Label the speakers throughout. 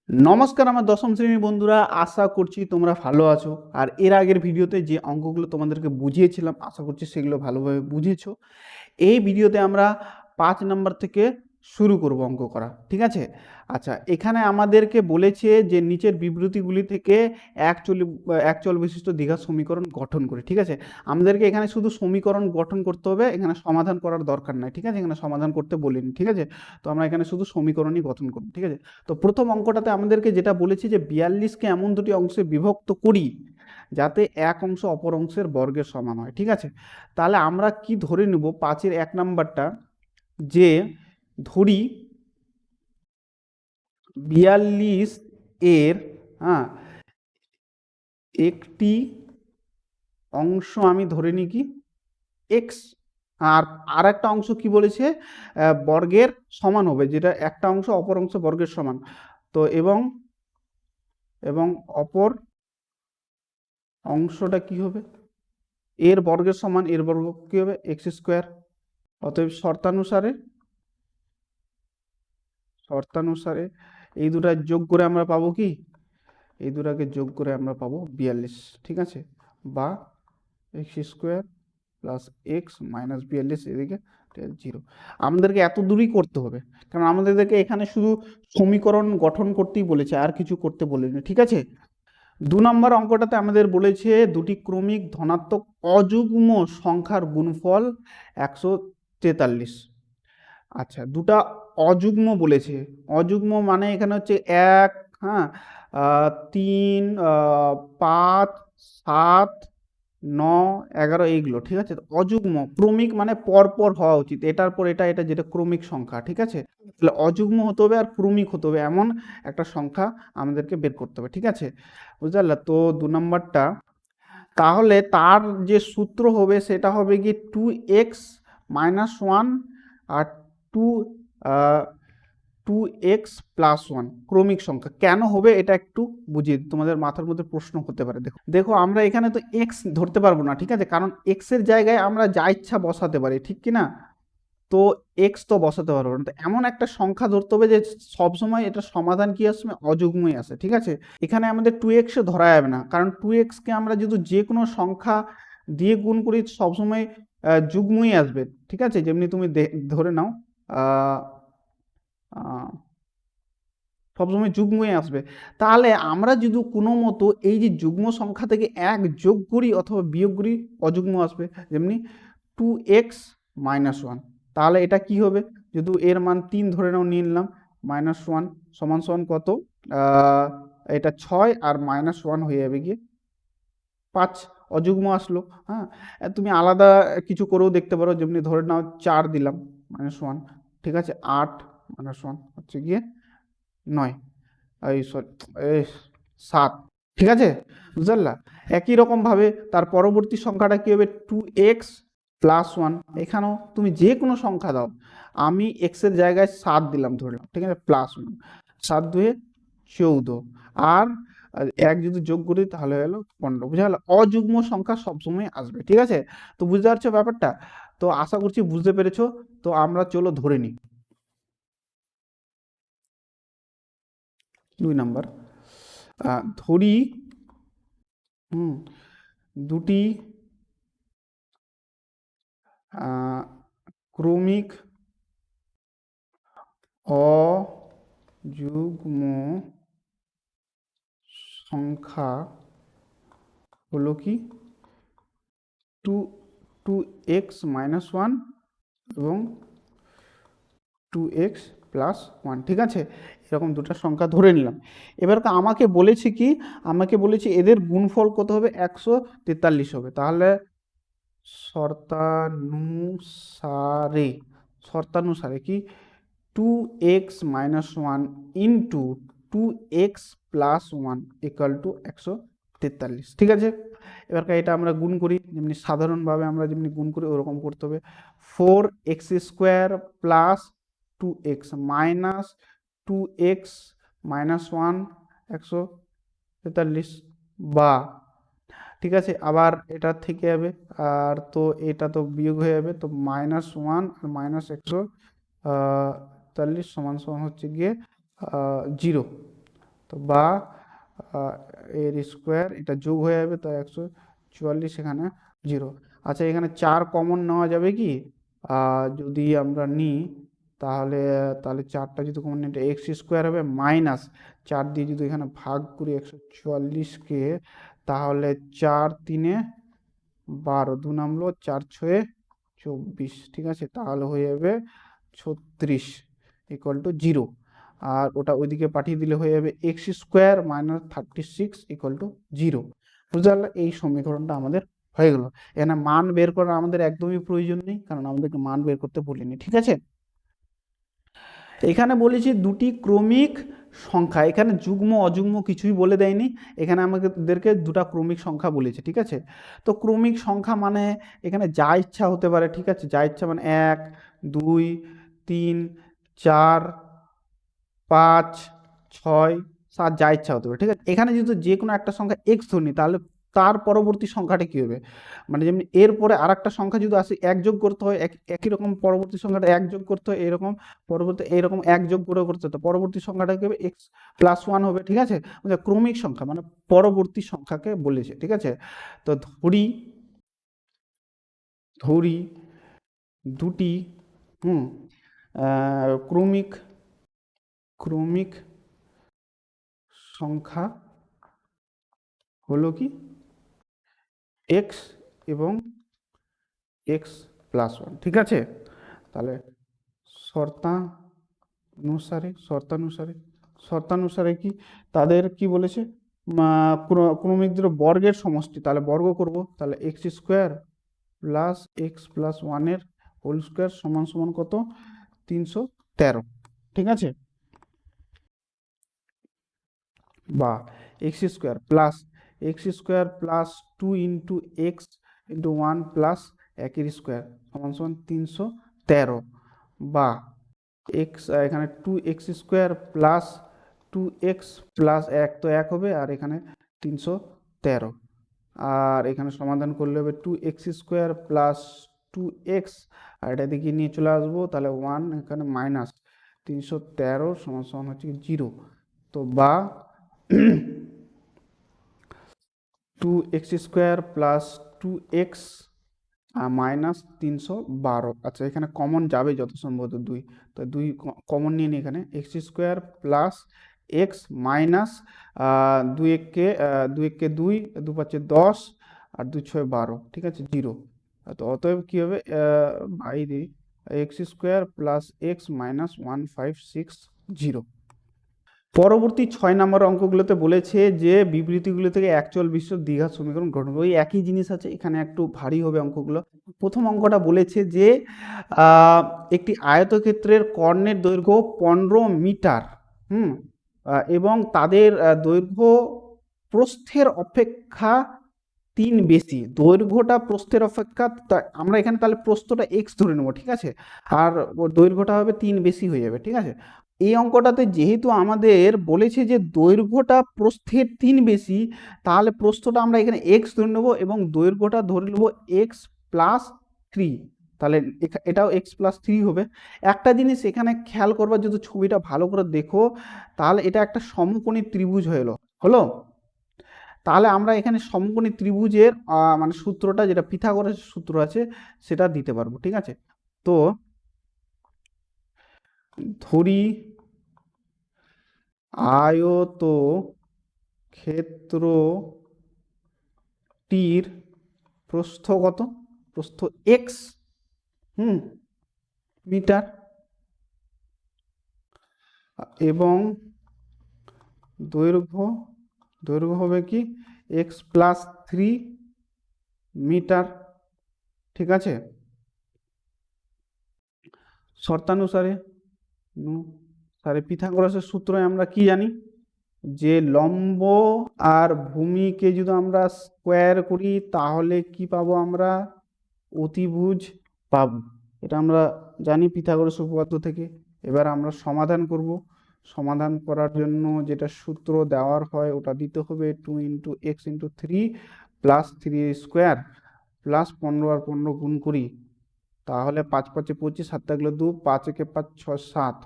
Speaker 1: নমস্কার আমার দশম শ্রেণীর বন্ধুরা, আশা করছি তোমরা ভালো আছো। আর এর আগের ভিডিওতে যে অঙ্কগুলো তোমাদেরকে বুঝিয়েছিলাম আশা করছি সেগুলো ভালোভাবে বুঝেছো। এই ভিডিওতে আমরা 5 নম্বর থেকে শুরু করব অঙ্ক করা, ঠিক আছে? আচ্ছা, এখানে আমাদেরকে বলেছে যে নিচের বিবৃতিগুলি থেকে এক চল বিশিষ্ট দ্বিঘাত সমীকরণ গঠন করে, ঠিক আছে? আমাদেরকে এখানে শুধু সমীকরণ গঠন করতে হবে, এখানে সমাধান করার দরকার নাই, ঠিক আছে? এখানে সমাধান করতে বলিনি, ঠিক আছে? তো আমরা এখানে শুধু সমীকরণই গঠন করব, ঠিক আছে? তো প্রথম অঙ্কটাতে আমাদেরকে যেটা বলেছি যে 42কে এমন দুটি অংশে বিভক্ত করি যাতে এক অংশ অপর অংশের বর্গের সমান হয়, ঠিক আছে? তাহলে আমরা কি ধরে নেব 5-এর 1 নম্বরটা, যে ধরি 42 এর হ্যাঁ একটি অংশ আমি ধরে নিই কি এক্স, আর একটা অংশ কি বলেছে বর্গের সমান হবে, যেটা একটা অংশ অপর অংশ বর্গের সমান। তো এবং এবং অপর অংশটা কি হবে এর বর্গের সমান, এর বর্গ কি হবে এক্স স্কোয়ার। অতএব শর্তানুসারে এই দুটা যোগ করে আমরা পাবো কি, এই দুটাকে যোগ করে আমরা পাবো 42, ঠিক আছে? বা x square plus x minus 42 এদিকে 0। আমাদেরকে এত দূরই করতে হবে, কারণ আমাদেরকে এখানে শুধু সমীকরণ গঠন করতেই বলেছে, আর কিছু করতে বলেনি, ঠিক আছে? 2 নম্বর অঙ্কটাতে আমাদের বলেছে দুটি ক্রমিক ধনাত্মক অযুগ্ম সংখ্যার গুণফল 143। আচ্ছা, দুটা অযুগ্ম বলেছে। অযুগ্ম মানে এখানে হচ্ছে 1, হ্যাঁ, 3, 5, 7, 9, 11 এইগুলো, ঠিক আছে? অযুগ্ম। ক্রমিক মানে পরপর হওয়া উচিত, এটার পর এটা, এটা যেটা ক্রমিক সংখ্যা, ঠিক আছে? তাহলে অযুগ্ম হতে হবে আর ক্রমিক হতে হবে, এমন একটা সংখ্যা আমাদেরকে বের করতে হবে, ঠিক আছে? বুঝতে পারলে তো 2 নম্বরটা। তাহলে তার যে সূত্র হবে সেটা হবে কি 2x-1 আর two two x plus one. ক্রমিক সংখ্যা কেন হবে এটা একটু বুঝিয়ে তোমাদের মাথার মধ্যে প্রশ্ন হতে পারে। দেখো দেখো আমরা এখানে তো এক্স ধরতে পারবো না, ঠিক আছে? কারণ এক্স এর জায়গায় আমরা যা ইচ্ছা বসাতে পারি, ঠিক কি না? তো এক্স তো বসাতে পারবো না, তো এমন একটা সংখ্যা ধরতে হবে যে সবসময় এটা সমাধান কি আসবে অযুগ্মই আসে, ঠিক আছে? এখানে আমাদের 2x ধরা যাবে না, কারণ 2x কে আমরা যদি যে কোনো সংখ্যা দিয়ে গুণ করি সবসময় যুগ্মই আসবে, ঠিক আছে? যেমনি তুমি ধরে নাও আহ আহ, সবসময় যুগ্মই আসবে। তাহলে আমরা যদি কোনো মতো এই যে যুগ্ম সংখ্যা থেকে 1 যোগ করি অথবা বিয়োগ করি অযুগ্ম আসবে, যেমনি 2x-1। তাহলে এটা কি হবে, যদি এর মান 3 ধরে নাও, নিয়ে নিলাম, -1 সমান সমান কত, এটা 6 আর -1 হয়ে যাবে গিয়ে 5, অযুগ্ম আসলো। হ্যাঁ, তুমি আলাদা কিছু করেও দেখতে পারো, যেমনি ধরে নাও 4 দিলাম -1, ঠিক আছে? 8 -1 হচ্ছে গিয়ে 9, এই সরি, এই 7, ঠিক আছে? বুঝতে পারলা? একই রকম ভাবে তার পরবর্তী সংখ্যাটা কি হবে 2x+1। এখানেও তুমি যে কোনো সংখ্যা দাও, আমি এক্স এর জায়গায় 7 দিলাম ধরলাম, ঠিক আছে? +1, 7×2 14, আর 1 যদি যোগ করি তাহলে হলো 15। বুঝা গেল? অযুগ্ম সংখ্যা সবসময় আসবে, ঠিক আছে? তো বুঝতে পারছো ব্যাপারটা? তো আশা করছি বুঝতে পেরেছো। তো আমরা চলো ধরে নিই 2 নম্বর। ধরি দুটি ক্রমিক অযুগ্ম সংখ্যা হলো কি টু 2x-1 এবং 2x+1, ঠিক আছে? এরকম দুটো সংখ্যা ধরে নিলাম। এবার আমাকে বলেছে কি, আমাকে বলেছে এদের গুণফল কত হবে 143 হবে। তাহলে শর্তানুসারে শর্তানুসারে কি 2x-1 into 2x+1 equal to 143, ঠিক আছে? এবার এটা আমরা গুণ করি, যেমনি সাধারণভাবে আমরা যেমনি গুণ করি ওরকম করতে হবে। 4x² plus 2x minus 2x-1 143, বা, ঠিক আছে? আবার এটা থেকে যাবে, আর তো এটা তো বিয়োগ হয়ে যাবে, তো -1 আর -143 সমান সমান হচ্ছে গিয়ে 0। তো বা এর স্কোয়ার, এটা যোগ হয়ে যাবে, তো 144 এখানে 0। আচ্ছা, এখানে 4 কমন নেওয়া যাবে কি? যদি আমরা নিই, তাহলে তাহলে 4টা যদি কমন নিই, এটা এক্স স্কোয়ার হবে মাইনাস 4 দিয়ে যদি এখানে ভাগ করি 144কে, তাহলে 4×3 = 12, 2 নামলো, 4×6 = 24, ঠিক আছে? তাহলে হয়ে যাবে 36 = 0। আর ওটা ওইদিকে পাঠিয়ে দিলে হয়ে যাবে x² - 36 = 0। বুঝতে পারলে? এই সমীকরণটা আমাদের হয়ে গেল। এখানে মান বের করার আমাদের একদমই প্রয়োজন নেই, কারণ আমাদেরকে মান বের করতে বলিনি, ঠিক আছে? এখানে বলেছি দুটি ক্রমিক সংখ্যা, এখানে যুগ্ম অযুগ্ম কিছুই বলে দেয়নি, এখানে আমাদেরকে দুটা ক্রমিক সংখ্যা বলেছে, ঠিক আছে? তো ক্রমিক সংখ্যা মানে এখানে যা ইচ্ছা হতে পারে, ঠিক আছে? যা ইচ্ছা মানে 1, 2, 3, 4, 5, 6, 7, যা ইচ্ছা হতে পারে, ঠিক আছে? এখানে যদি যে কোনো একটা সংখ্যা এক্স ধরি, তাহলে তার পরবর্তী সংখ্যাটা কী হবে? মানে যেমনি এরপরে আর একটা সংখ্যা যদি আসে, এক যোগ করতে হয়, একই রকম পরবর্তী সংখ্যাটা এক যোগ করতে হয়, এরকম পরবর্তী এরকম এক যোগ করে করতে হতো, পরবর্তী সংখ্যাটা কি হবে? x+1 হবে, ঠিক আছে? মানে ক্রমিক সংখ্যা মানে পরবর্তী সংখ্যাকে বলেছে, ঠিক আছে? তো ধরি ধরি দুটি ক্রমিক ক্রমিক সংখ্যা হলো কি এক্স এবং x+1, ঠিক আছে? তাহলে শর্তানুসারে কি তাদের কি বলেছে? ক্রমিকদের বর্গের সমষ্টি, তাহলে বর্গ করব, তাহলে x² + x+1 এর হোল স্কোয়ার সমান সমান কত? 313, ঠিক আছে? বা x² + 2 × x × 1 + একের স্কোয়ার সমান সমান 313, বা এখানে 2x² + 2x + 1, তো 1 হবে, আর এখানে 313, আর এখানে সমাধান করলে হবে 2x² + 2x, আর এটা দিকে নিয়ে চলে আসবো, তাহলে 1 এখানে মাইনাস 313 সমান সমান হচ্ছে 0। তো বা 2x² + 2x -312, আচ্ছা এখানে কমন যাবে যত সম্ভবত 2, তো 2 কমন নিয়ে নিই এখানে, x² + x মাইনাস 2 এককে 2, 2 5 10, আর 2 6 12, ঠিক আছে? 0। তো অতএব কী হবে? বাইরে x² + x -1560। পরবর্তী 6 নম্বর অঙ্কগুলোতে বলেছে যে বিবৃতিগুলো থেকে একচল বিশিষ্ট দ্বিঘাত সমীকরণ গঠন। ওই একই জিনিস আছে, এখানে একটু ভারী হবে অঙ্কগুলো। প্রথম অঙ্কটা বলেছে যে একটি আয়তক্ষেত্রের কর্ণের দৈর্ঘ্য 15 মিটার, এবং তাদের দৈর্ঘ্য প্রস্থের অপেক্ষা 3 বেশি। দৈর্ঘ্যটা প্রস্থের অপেক্ষা, আমরা এখানে তাহলে প্রস্থটা x ধরে নেবো, ঠিক আছে? আর ওর দৈর্ঘ্যটা হবে 3 বেশি হয়ে যাবে, ঠিক আছে? এই অঙ্কটাতে যেহেতু আমাদের বলেছে যে দৈর্ঘ্যটা প্রস্থের 3 বেশি, তাহলে প্রস্থটা আমরা এখানে x ধরে নেবো এবং দৈর্ঘ্যটা ধরে নেবো x+3, তাহলে এটাও x+3 হবে। একটা জিনিস এখানে খেয়াল করবার, যদি ছবিটা ভালো করে দেখো, তাহলে এটা একটা সমকোণী ত্রিভুজ হলো। তাহলে আমরা এখানে সমকোণী ত্রিভুজের মানে সূত্রটা, যেটা পিথাগোরাসের সূত্র আছে, সেটা দিতে পারবো, ঠিক আছে? তো ধরি আয়তক্ষেত্রটির প্রস্থ কত? প্রস্থ x মিটার, এবং দৈর্ঘ্য হবে কি x+3 মিটার, ঠিক আছে? শর্তানুসারে পিথাগোরাসের সূত্রে আমরা কি জানি? যে লম্ব আর ভূমিকে যদি আমরা স্কোয়ার করি, তাহলে কি পাবো? আমরা অতিভুজ পাবো। এটা আমরা জানি পিথাগোরাস উপপাদ্য থেকে। এবার আমরা সমাধান করব। সমাধান করার জন্য যেটা সূত্র দেওয়ার হয়, ওটা দিতে হবে 2 × x × 3 + 3 স্কোয়ার প্লাস 15 আর 15 গুণ করি, তাহলে 5 5 25, 7 2, 5 1 5 6 7,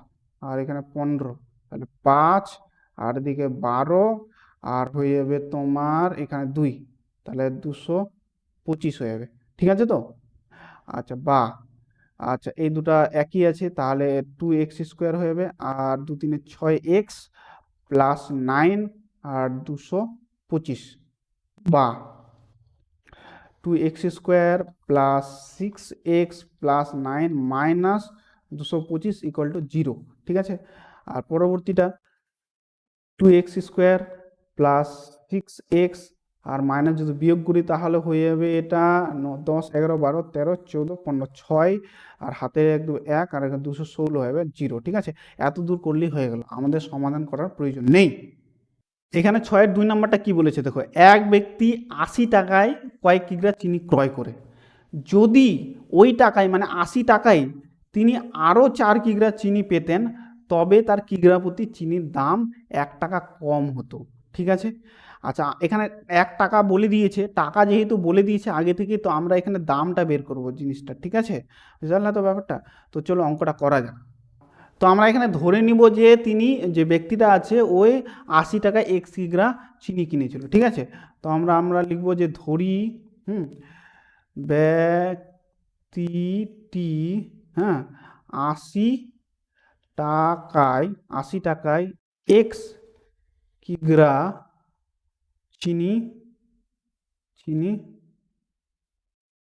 Speaker 1: আর এখানে 15, তাহলে 5 আর এদিকে 12 আর হয়ে যাবে তোমার এখানে 2, তাহলে 225 হয়ে যাবে। ঠিক আছে তো? আচ্ছা বা আচ্ছা এই দুটা একই আছে, তাহলে 2x² হয়ে যাবে, আর 2 3 6x প্লাস 9 আর 225, বা 2x² plus 6x plus 9 minus 225 equal to 0। ঠিক আছে, আর পরবর্তীটা 2x² প্লাস 6x আর মাইনাস যদি বিয়োগ করি তাহলে হয়ে যাবে এটা 10 11 12 13 14 15 6, আর হাতে 1 2 1 আর এখানে 216 হয়ে যাবে 0। ঠিক আছে, এত দূর করলেই হয়ে গেল, আমাদের সমাধান করার প্রয়োজন নেই। এখানে 6-এর 2 নাম্বারটা কি বলেছে দেখো, এক ব্যক্তি 80 টাকায় কয়েক কিগ্রা চিনি ক্রয় করে, যদি ওই টাকায় মানে 80 টাকায় তিনি আরও 4 কিগ্রা চিনি পেতেন, তবে তার কিগ্রা প্রতি চিনির দাম 1 টাকা কম হতো। ঠিক আছে, আচ্ছা এখানে 1 টাকা বলে দিয়েছে, টাকা যেহেতু বলে দিয়েছে আগে থেকে, তো আমরা এখানে দামটা বের করব জিনিসটা। ঠিক আছে, বুঝলে তো ব্যাপারটা? তো চলো অঙ্কটা করা যাক। তো আমরা এখানে ধরে নিব যে তিনি, যে ব্যক্তিটা আছে ওই 80 টাকায় এক কিগ্রা চিনি কিনেছিল। ঠিক আছে, তো আমরা লিখব যে ধরি ব্যক্তিটি, হ্যাঁ, 80 টাকায় 80 টাকায় এক্স কিগ্রা চিনি চিনি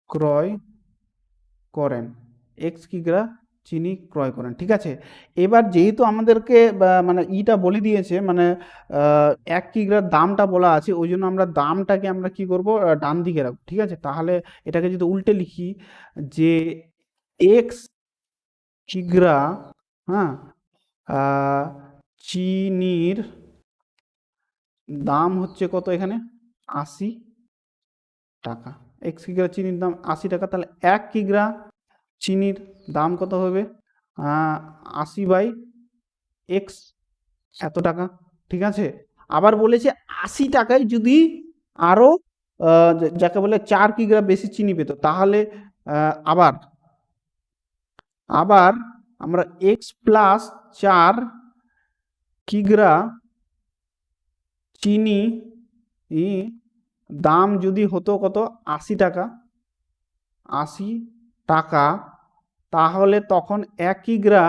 Speaker 1: ক্রয় করেন, এক্স কিগ্রা চিনি ক্রয় করেন। ঠিক আছে, এবার যেহেতু আমাদেরকে মানে ইটা বলে দিয়েছে, মানে 1 কিগ্রার দামটা বলা আছে, ওই জন্য আমরা দামটাকে আমরা কি করব, ডান দিকে রাখবো। ঠিক আছে, তাহলে এটাকে যদি উল্টে লিখি যে এক্স কিগ্রা, হ্যাঁ, চিনির দাম হচ্ছে কত এখানে 80 টাকা, এক্স কিগ্রা চিনির দাম 80 টাকা, তাহলে 1 কিগ্রা চিনির দাম কত হবে 80/x, এত টাকা। ঠিক আছে, আবার বলেছে 80 টাকায় যদি আরও যাকে বলে 4 কিগ্রা বেশি চিনি পেত, তাহলে আবার আবার আমরা এক্স প্লাস 4 কিগ্রা চিনি দাম যদি হতো কত 80 টাকা, 80 টাকা, তাহলে তখন 1 কিগ্রা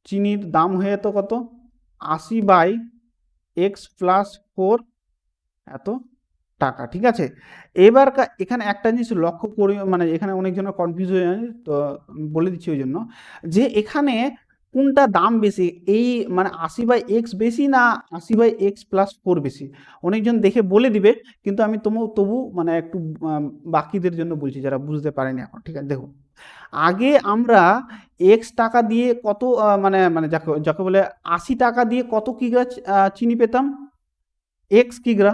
Speaker 1: চিনির দাম হয়ে যেত কত 80/x+4 এত টাকা। ঠিক আছে, এবার এখানে একটা জিনিস লক্ষ্য করি, মানে এখানে অনেকজনের কনফিউজ হয়ে যায়, তো বলে দিচ্ছি ওই জন্য যে এখানে কোনটা দাম বেশি, এই মানে 80/x বেশি না 80/x+4 বেশি, অনেকজন দেখে বলে দিবে, কিন্তু আমি তবু মানে একটু বাকিদের জন্য বলছি যারা বুঝতে পারেনি এখন। ঠিক আছে, দেখো আগে আমরা এক্স টাকা দিয়ে কত মানে মানে যাকে যাকে বলে 80 টাকা দিয়ে কত কিগ্রা চিনি পেতাম, এক্স কিগ্রা,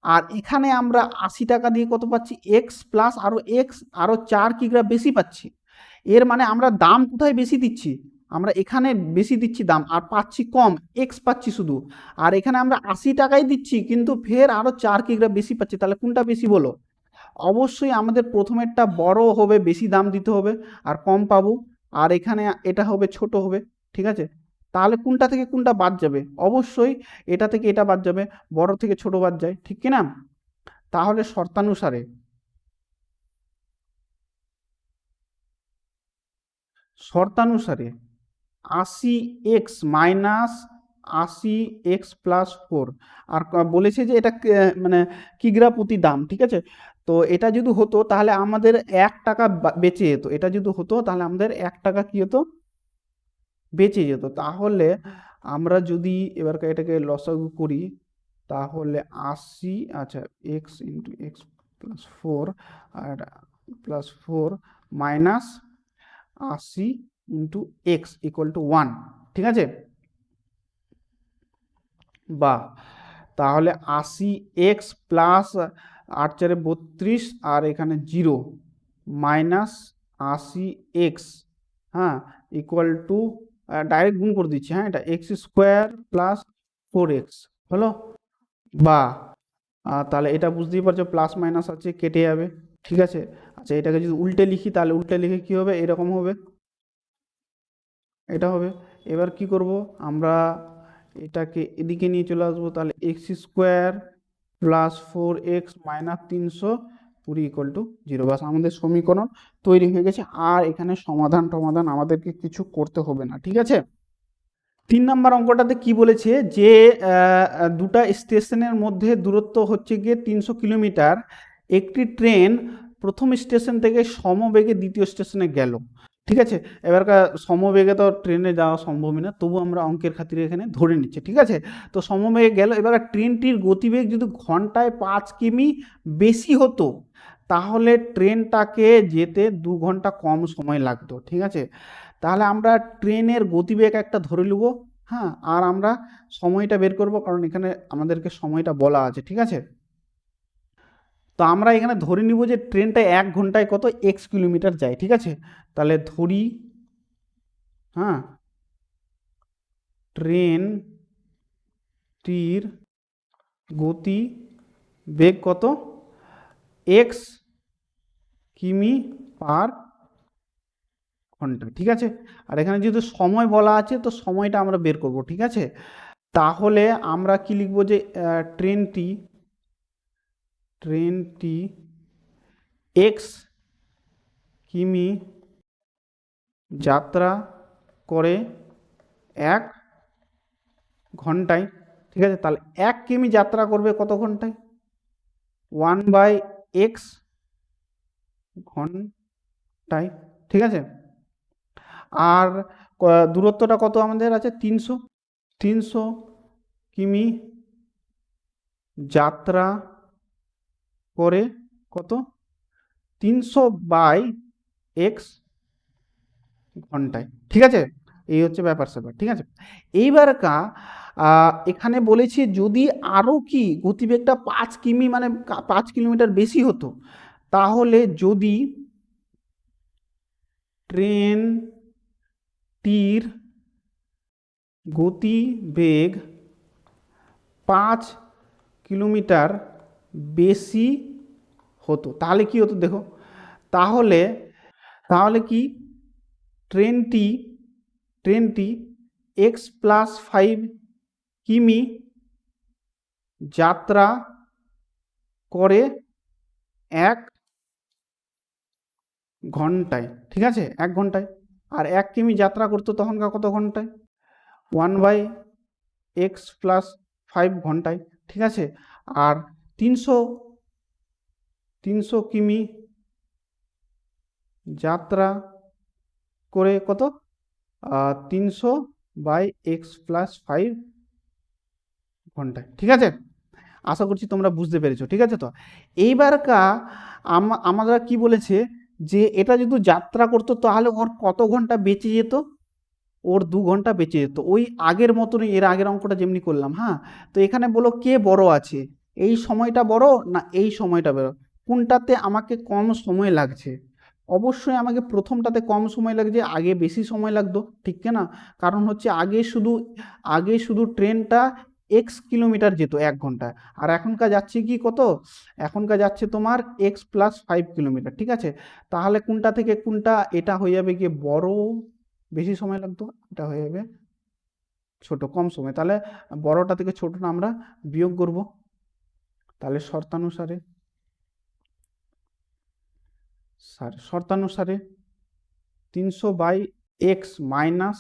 Speaker 1: আর এখানে আমরা 80 টাকা দিয়ে কত পাচ্ছি, এক্স প্লাস আরও 4 কিগ্রা বেশি পাচ্ছি। এর মানে আমরা দাম কোথায় বেশি দিচ্ছি, আমরা এখানে বেশি দিচ্ছি দাম, আর পাচ্ছি কম, এক্স পাচ্ছি শুধু, আর এখানে আমরা 80 টাকাই দিচ্ছি কিন্তু ফের আরও 4 কিগ্রা বেশি পাচ্ছি, তাহলে কোনটা বেশি বলো? অবশ্যই আমাদের প্রথমেরটা বড় হবে, বেশি দাম দিতে হবে আর কম পাবো, আর এখানে এটা হবে ছোট হবে। ঠিক আছে, তাহলে কোনটা থেকে কোনটা বাদ যাবে? অবশ্যই এটা থেকে এটা বাদ যাবে, বড় থেকে ছোট বাদ যায়, ঠিক কি না? তাহলে শর্তানুসারে 80x মাইনাস 80x+4, আর বলেছে যে এটা মানে কিগ্রা প্রতি দাম। ঠিক আছে, তো এটা যদি হতো তাহলে আমাদের 1 টাকা বেঁচে যেত, এটা যদি হতো তাহলে আমাদের 1 টাকা কি হতো, বেঁচে যেত। তাহলে আমরা যদি এবার এটাকে লসাগু করি, তাহলে 80, আচ্ছা x × x+4 আর +4 মাইনাস 80 × x = 1। ঠিক আছে, বা তাহলে 80x প্লাস 8×4 = 32 আর এখানে 0 মাইনাস 80x, হ্যাঁ, ইকুয়াল টু ডাইরেক্ট গুণ করে দিচ্ছি, হ্যাঁ, এটা x² + 4x হলো, বা তাহলে এটা বুঝতেই পারছো প্লাস মাইনাস আছে কেটে যাবে। ঠিক আছে, আচ্ছা এটাকে যদি উল্টে লিখি তাহলে উল্টে লিখে কি হবে, এরকম হবে, এটা হবে। এবার কি করব আমরা, এটাকে এদিকে নিয়ে চলে আসবো, তাহলে x square plus 4x minus 320 equal to 0। বাস আমাদের সমীকরণ তৈরি হয়ে গেছে, আর এখানে সমাধান আমাদেরকে কিছু করতে হবে না, ঠিক আছে। 3 নম্বর অঙ্কটাতে কি বলেছে যে দুটা স্টেশনের মধ্যে দূরত্ব হচ্ছে গিয়ে 300 কিলোমিটার, একটি ট্রেন প্রথম স্টেশন থেকে সমবেগে দ্বিতীয় স্টেশনে গেল, ঠিক আছে। এবারকার সমবেগে তো ট্রেনে যাওয়া সম্ভবই না, তবু আমরা অঙ্কের খাতিরে এখানে ধরে নিচ্ছি, ঠিক আছে। তো সমবেগে গেল, এবার ট্রেনটির গতিবেগ যদি ঘন্টায় 5 কিমি বেশি হতো, তাহলে ট্রেনটাকে যেতে 2 ঘন্টা কম সময় লাগতো, ঠিক আছে। তাহলে আমরা ট্রেনের গতিবেগ একটা ধরে নেব, হ্যাঁ, আর আমরা সময়টা বের করব, কারণ এখানে আমাদেরকে সময়টা বলা আছে, ঠিক আছে। তো আমরা এখানে ধরে নিব যে ট্রেনটা 1 ঘন্টায় কত এক্স কিলোমিটার যায়, ঠিক আছে। তাহলে ধরি, হ্যাঁ, ট্রেনটির গতি বেগ কত এক্স কিমি পার ঘন্টা, ঠিক আছে। আর এখানে যেহেতু সময় বলা আছে, তো সময়টা আমরা বের করব, ঠিক আছে। তাহলে আমরা কি লিখব যে ট্রেনটি এক্স কিমি যাত্রা করে 1 ঘন্টায়, ঠিক আছে। তাহলে 1 কিমি যাত্রা করবে কত ঘন্টায়, 1/x ঘন্টায়, ঠিক আছে। আর দূরত্বটা কত আমাদের আছে 300 কিমি যাত্রা করে কত 300/x ঘন্টায়, ঠিক আছে। এই হচ্ছে ব্যাপার স্যাপার, ঠিক আছে। এইবার এখানে বলেছি যদি আরও কি গতিবেগটা 5 কিমি মানে 5 কিলোমিটার বেশি হতো, তাহলে যদি ট্রেনটির গতিবেগ 5 কিলোমিটার বেশি হতো, তাহলে কি হতো দেখো, তাহলে তাহলে কি ট্রেনটি x+5 কিমি যাত্রা করে 1 ঘন্টায়, ঠিক আছে, 1 ঘন্টায়। আর 1 কিমি যাত্রা করতো তখনকার কত ঘন্টায়, 1/x+5 ঘন্টায়, ঠিক আছে। আর 300 কিমি যাত্রা করে কত 300/x+5 ঘন্টায়, ঠিক আছে। আশা করছি তোমরা বুঝতে পেরেছো, ঠিক আছে। তো এইবার আমরা কি বলেছে যে এটা যদি যাত্রা করতো তাহলে ওর কত ঘন্টা বেঁচে যেত, ওর 2 ঘন্টা বেঁচে যেত, ওই আগের মতনই, এর আগের অঙ্কটা যেমনি করলাম, হ্যাঁ। তো এখানে বলো কে বড় আছে, এই সময়টা বড় না এই সময়টা বড়, কোনটাতে আমাকে কম সময় লাগছে। অবশ্যই আমাকে প্রথমটাতে কম সময় লাগছে, আগে বেশি সময় লাগতো, ঠিক না। কারণ হচ্ছে আগে শুধু ট্রেনটা এক্স কিলোমিটার যেত 1 ঘন্টায়, আর এখনকার যাচ্ছে কি কত, এখনকার যাচ্ছে তোমার x+5 কিলোমিটার, ঠিক আছে। তাহলে কোনটা থেকে কোনটা, এটা হয়ে যাবে গিয়ে বড়, বেশি সময় লাগতো, এটা হয়ে যাবে ছোট, কম সময়। তাহলে বড়টা থেকে ছোটটা আমরা বিয়োগ করব, তাহলে শর্তানুসারে 300/x minus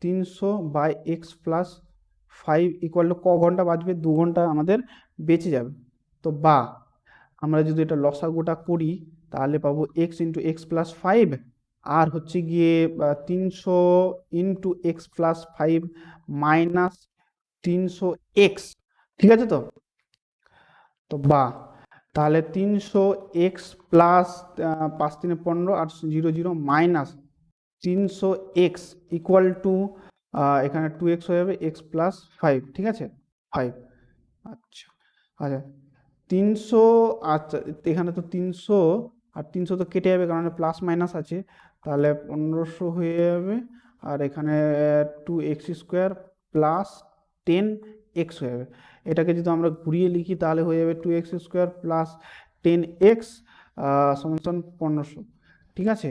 Speaker 1: 300/x+5 equal to ক ঘন্টা বাঁচবে, 2 ঘন্টা আমাদের বেঁচে যাবে। তো আমরা যদি এটা লসাগুটা করি, তাহলে পাবো x×x+5, আর হচ্ছে গিয়ে 300×x+5 মাইনাস 300x, ঠিক আছে। তো তো তাহলে 300x + 5×3 = 15 R 0 0 minus 300x equal to এখানে 2x হয়ে যাবে x+5, ঠিক আছে, 5। আচ্ছা আচ্ছা 300, আচ্ছা এখানে তো 300 আর 300 তো কেটে যাবে, কারণ প্লাস মাইনাস আছে, তাহলে 1500 হয়ে যাবে। আর এখানে 2x² প্লাস 10x হয়ে যাবে। এটাকে যদি আমরা ঘুরিয়ে লিখি তাহলে হয়ে যাবে 2x² প্লাস 10x সমান 1500, ঠিক আছে।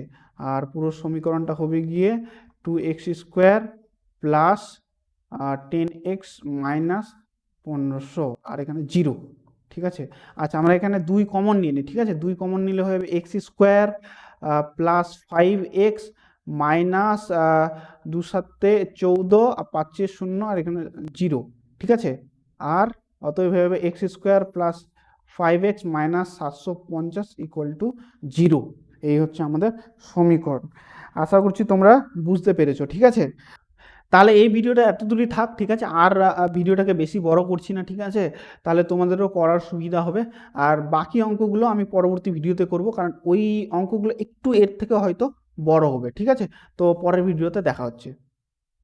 Speaker 1: আর পুরো সমীকরণটা হবে গিয়ে 2x² প্লাস 10x মাইনাস 1500 আর এখানে 0, ঠিক আছে। আচ্ছা আমরা এখানে 2 কমন নিয়ে নিই, ঠিক আছে। 2 কমন নিলে হবে x square plus 5x minus 2 সাতে 14 আর 5 0 আর এখানে 0, ঠিক আছে। আর অতএব হবে x square plus 5x minus 750 equal to 0। এই হচ্ছে আমাদের সমীকরণ। আশা করছি তোমরা বুঝতে পেরেছো, ঠিক আছে। তাহলে এই ভিডিওটা এত দূরই থাক, ঠিক আছে। আর ভিডিওটাকে বেশি বড় করছি না, ঠিক আছে। তাহলে তোমাদেরও করার সুবিধা হবে। আর বাকি অঙ্কগুলো আমি পরবর্তী ভিডিওতে করব, কারণ ওই অঙ্কগুলো একটু এর থেকে হয়তো বড় হবে, ঠিক আছে। তো পরের ভিডিওতে দেখা হচ্ছে।